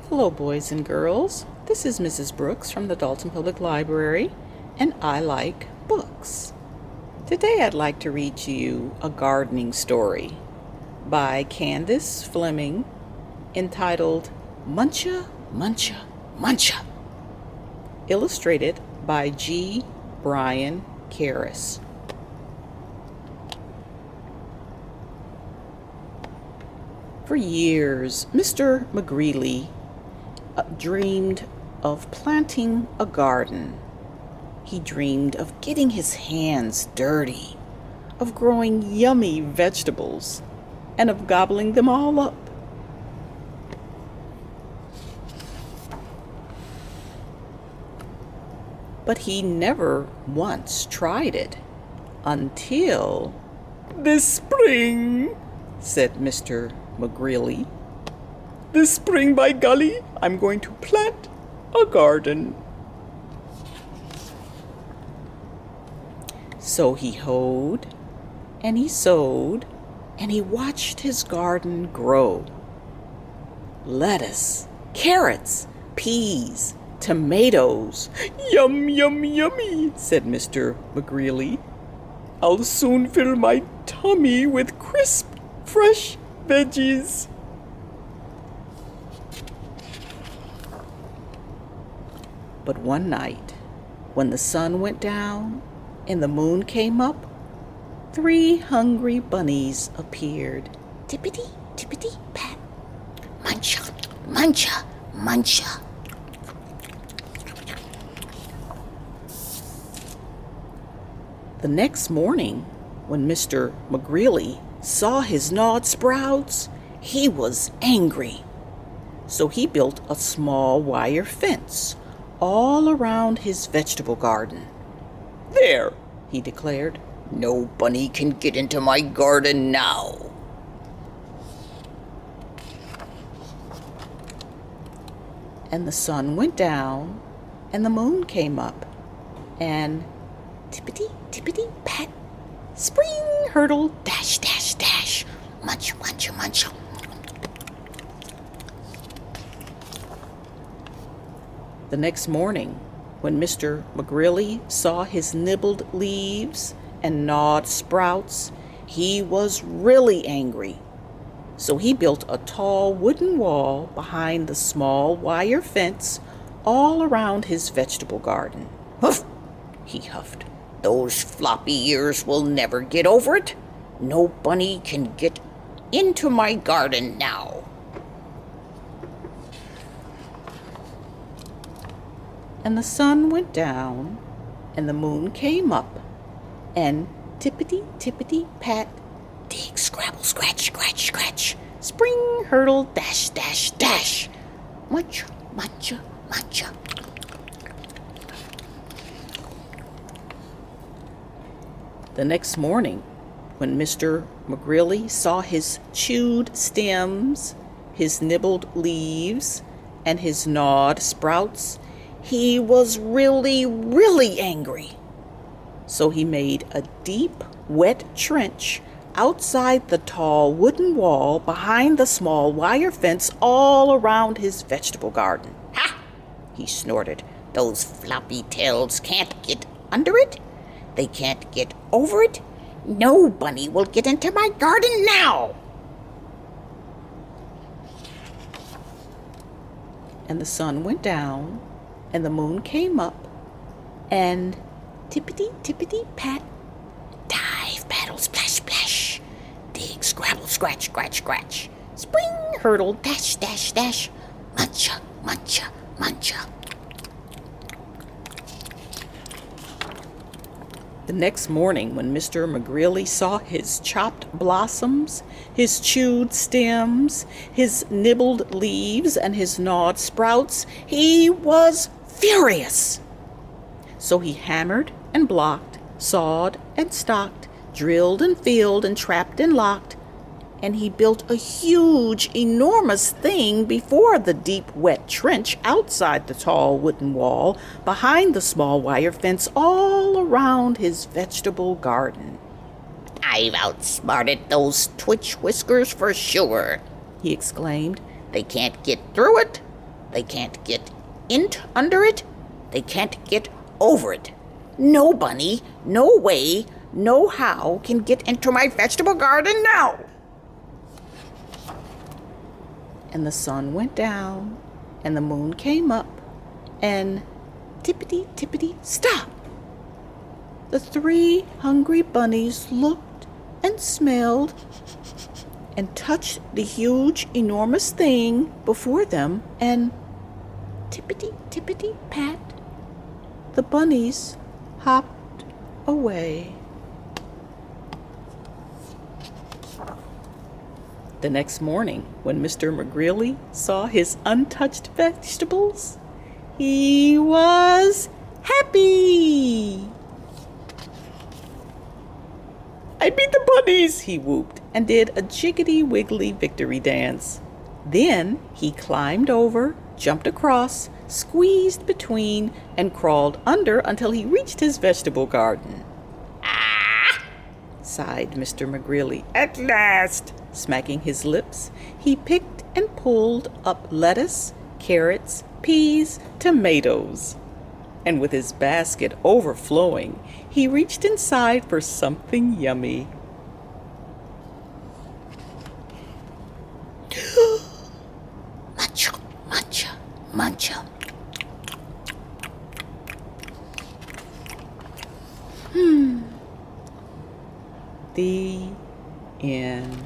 Hello, boys and girls. This is Mrs. Brooks from the Dalton Public Library, and I like books. Today I'd like to read to you a gardening story by Candace Fleming entitled Muncha, Muncha, Muncha, illustrated by G. Brian Karras. For years, Mr. McGreeley dreamed of planting a garden. He dreamed of getting his hands dirty, of growing yummy vegetables, and of gobbling them all up. But he never once tried it until this spring, said Mr. McGreeley. This spring, by golly, I'm going to plant a garden. So he hoed, and he sowed, and he watched his garden grow. Lettuce, carrots, peas, tomatoes. Yum, yum, yummy, said Mr. McGreeley. I'll soon fill my tummy with crisp, fresh veggies. But one night, when the sun went down and the moon came up, 3 hungry bunnies appeared. Tippity, tippity, pat. Muncha, muncha, muncha. The next morning, when Mr. McGreeley saw his gnawed sprouts, he was angry. So he built a small wire fence all around his vegetable garden. There, he declared, no bunny can get into my garden now. And the sun went down, and the moon came up, and tippity, tippity, pat, spring, hurdle, dash, dash, dash, munch, munch, munch. The next morning, when Mr. McGreeley saw his nibbled leaves and gnawed sprouts, he was really angry. So he built a tall wooden wall behind the small wire fence all around his vegetable garden. Huff! He huffed. Those floppy ears will never get over it. No bunny can get into my garden now. And the sun went down, and the moon came up, and tippity, tippity, pat, dig, scrabble, scratch, scratch, scratch, spring, hurdle, dash, dash, dash, munch, munch, munch. The next morning, when Mr. McGreeley saw his chewed stems, his nibbled leaves, and his gnawed sprouts, he was really, really angry. So he made a deep, wet trench outside the tall wooden wall behind the small wire fence all around his vegetable garden. Ha! He snorted. Those floppy tails can't get under it. They can't get over it. No bunny will get into my garden now. And the sun went down, and the moon came up, and tippity, tippity, pat, dive, paddle, splash, splash, dig, scrabble, scratch, scratch, scratch, spring, hurdle, dash, dash, dash, muncha, muncha, muncha. The next morning, when Mr. McGreeley saw his chopped blossoms, his chewed stems, his nibbled leaves, and his gnawed sprouts, he was furious. So he hammered and blocked, sawed and stocked, drilled and filled and trapped and locked, and he built a huge, enormous thing before the deep, wet trench outside the tall wooden wall, behind the small wire fence all around his vegetable garden. I've outsmarted those twitch whiskers for sure, he exclaimed. They can't get through it. They can't get in under it. They can't get over it. No bunny, no way, no how can get into my vegetable garden now. And the sun went down, and the moon came up, and tippity stop. The 3 hungry bunnies looked and smelled and touched the huge, enormous thing before them, and tippity pat, the bunnies hopped away. The next morning, when Mr. McGreely saw his untouched vegetables, he was happy. I beat the bunnies, he whooped, and did a jiggity-wiggly victory dance. Then he climbed over, jumped across, squeezed between, and crawled under until he reached his vegetable garden. Ah! Sighed Mr. McGreely. At last! Smacking his lips, he picked and pulled up lettuce, carrots, peas, tomatoes. And with his basket overflowing, he reached inside for something yummy. Muncha, muncha, muncha. The end.